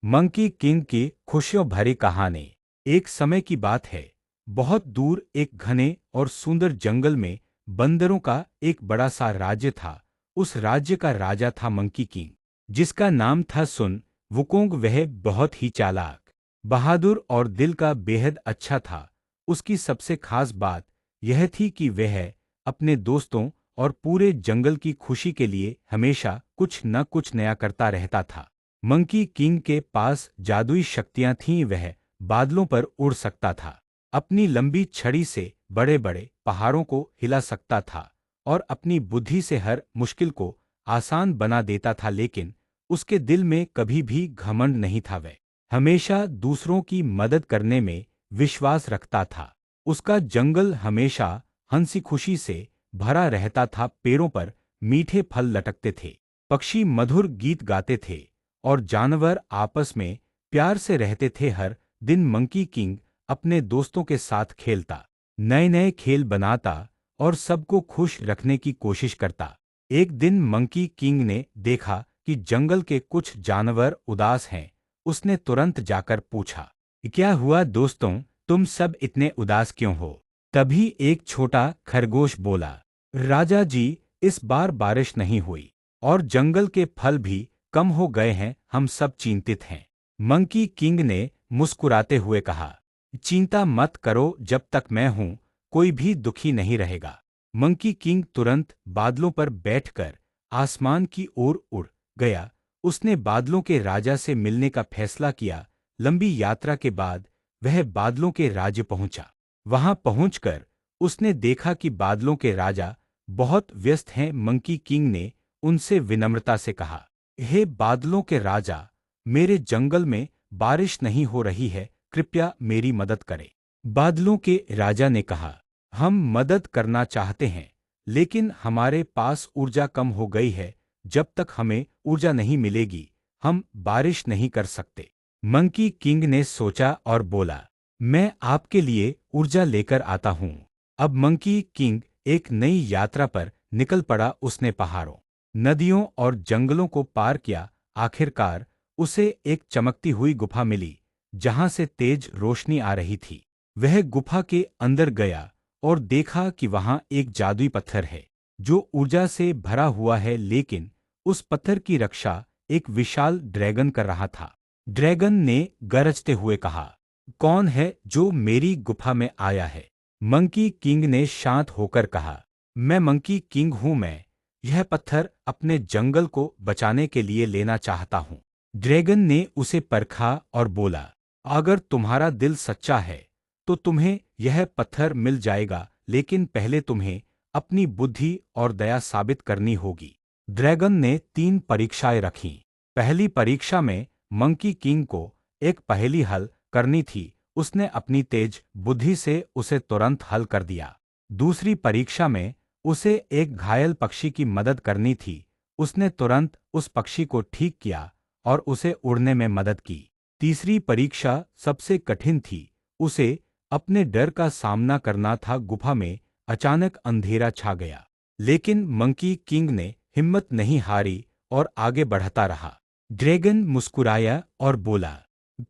Monkey king की खुशियों भरी कहानी। एक समय की बात है। बहुत दूर एक घने और सुंदर जंगल में बंदरों का एक बड़ा सा राज्य था। उस राज्य का राजा था मंकी किंग, जिसका नाम था सुन वुकोंग। वह बहुत ही चालाक, बहादुर और दिल का बेहद अच्छा था। उसकी सबसे खास बात यह थी कि वह अपने दोस्तों और पूरे जंगल की खुशी के लिए हमेशा कुछ न कुछ नया करता रहता था। मंकी किंग के पास जादुई शक्तियां थीं। वह बादलों पर उड़ सकता था, अपनी लंबी छड़ी से बड़े बड़े पहाड़ों को हिला सकता था और अपनी बुद्धि से हर मुश्किल को आसान बना देता था। लेकिन उसके दिल में कभी भी घमंड नहीं था। वह हमेशा दूसरों की मदद करने में विश्वास रखता था। उसका जंगल हमेशा हंसी खुशी से भरा रहता था। पेड़ों पर मीठे फल लटकते थे, पक्षी मधुर गीत गाते थे और जानवर आपस में प्यार से रहते थे। हर दिन मंकी किंग अपने दोस्तों के साथ खेलता, नए नए खेल बनाता और सबको खुश रखने की कोशिश करता। एक दिन मंकी किंग ने देखा कि जंगल के कुछ जानवर उदास हैं। उसने तुरंत जाकर पूछा, क्या हुआ दोस्तों, तुम सब इतने उदास क्यों हो? तभी एक छोटा खरगोश बोला, राजा जी, इस बार बारिश नहीं हुई और जंगल के फल भी कम हो गए हैं। हम सब चिंतित हैं। मंकी किंग ने मुस्कुराते हुए कहा, चिंता मत करो, जब तक मैं हूं कोई भी दुखी नहीं रहेगा। मंकी किंग तुरंत बादलों पर बैठकर आसमान की ओर उड़ गया। उसने बादलों के राजा से मिलने का फैसला किया। लंबी यात्रा के बाद वह बादलों के राज्य पहुंचा। वहां पहुंचकर उसने देखा कि बादलों के राजा बहुत व्यस्त हैं। मंकी किंग ने उनसे विनम्रता से कहा, हे बादलों के राजा, मेरे जंगल में बारिश नहीं हो रही है, कृपया मेरी मदद करें। बादलों के राजा ने कहा, हम मदद करना चाहते हैं, लेकिन हमारे पास ऊर्जा कम हो गई है। जब तक हमें ऊर्जा नहीं मिलेगी, हम बारिश नहीं कर सकते। मंकी किंग ने सोचा और बोला, मैं आपके लिए ऊर्जा लेकर आता हूँ। अब मंकी किंग एक नई यात्रा पर निकल पड़ा। उसने पहाड़ों, नदियों और जंगलों को पार किया। आखिरकार उसे एक चमकती हुई गुफा मिली, जहां से तेज रोशनी आ रही थी। वह गुफा के अंदर गया और देखा कि वहां एक जादुई पत्थर है, जो ऊर्जा से भरा हुआ है। लेकिन उस पत्थर की रक्षा एक विशाल ड्रैगन कर रहा था। ड्रैगन ने गरजते हुए कहा, कौन है जो मेरी गुफा में आया है? मंकी किंग ने शांत होकर कहा, मैं मंकी किंग हूं। मैं यह पत्थर अपने जंगल को बचाने के लिए लेना चाहता हूं। ड्रैगन ने उसे परखा और बोला, अगर तुम्हारा दिल सच्चा है तो तुम्हें यह पत्थर मिल जाएगा, लेकिन पहले तुम्हें अपनी बुद्धि और दया साबित करनी होगी। ड्रैगन ने 3 परीक्षाएं रखीं। पहली परीक्षा में मंकी किंग को एक पहेली हल करनी थी। उसने अपनी तेज बुद्धि से उसे तुरंत हल कर दिया। दूसरी परीक्षा में उसे एक घायल पक्षी की मदद करनी थी। उसने तुरंत उस पक्षी को ठीक किया और उसे उड़ने में मदद की। तीसरी परीक्षा सबसे कठिन थी। उसे अपने डर का सामना करना था। गुफा में अचानक अंधेरा छा गया, लेकिन मंकी किंग ने हिम्मत नहीं हारी और आगे बढ़ता रहा। ड्रैगन मुस्कुराया और बोला,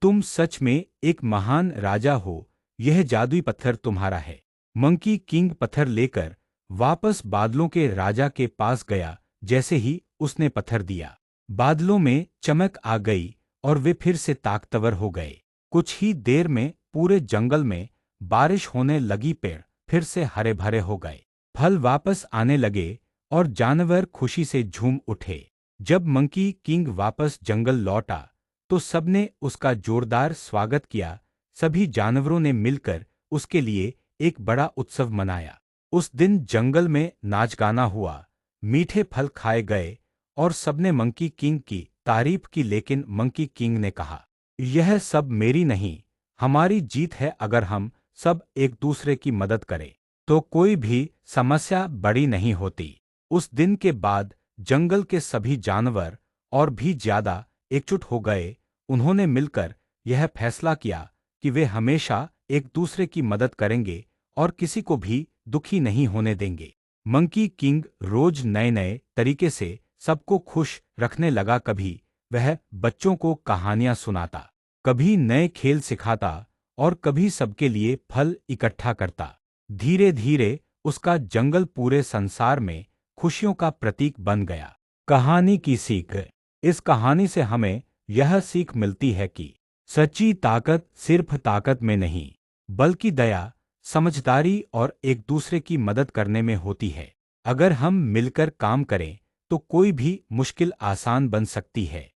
तुम सच में एक महान राजा हो, यह जादुई पत्थर तुम्हारा है। मंकी किंग पत्थर लेकर वापस बादलों के राजा के पास गया। जैसे ही उसने पत्थर दिया, बादलों में चमक आ गई और वे फिर से ताकतवर हो गए। कुछ ही देर में पूरे जंगल में बारिश होने लगी। पेड़ फिर से हरे भरे हो गए, फल वापस आने लगे और जानवर खुशी से झूम उठे। जब मंकी किंग वापस जंगल लौटा तो सबने उसका जोरदार स्वागत किया। सभी जानवरों ने मिलकर उसके लिए एक बड़ा उत्सव मनाया। उस दिन जंगल में नाच गाना हुआ, मीठे फल खाए गए और सबने मंकी किंग की तारीफ की। लेकिन मंकी किंग ने कहा, यह सब मेरी नहीं, हमारी जीत है। अगर हम सब एक दूसरे की मदद करें तो कोई भी समस्या बड़ी नहीं होती। उस दिन के बाद जंगल के सभी जानवर और भी ज्यादा एकजुट हो गए। उन्होंने मिलकर यह फैसला किया कि वे हमेशा एक दूसरे की मदद करेंगे और किसी को भी दुखी नहीं होने देंगे। मंकी किंग रोज नए नए तरीके से सबको खुश रखने लगा। कभी वह बच्चों को कहानियां सुनाता, कभी नए खेल सिखाता और कभी सबके लिए फल इकट्ठा करता। धीरे धीरे उसका जंगल पूरे संसार में खुशियों का प्रतीक बन गया। कहानी की सीख। इस कहानी से हमें यह सीख मिलती है कि सच्ची ताकत सिर्फ ताकत में नहीं, बल्कि दया, समझदारी और एक दूसरे की मदद करने में होती है। अगर हम मिलकर काम करें तो कोई भी मुश्किल आसान बन सकती है।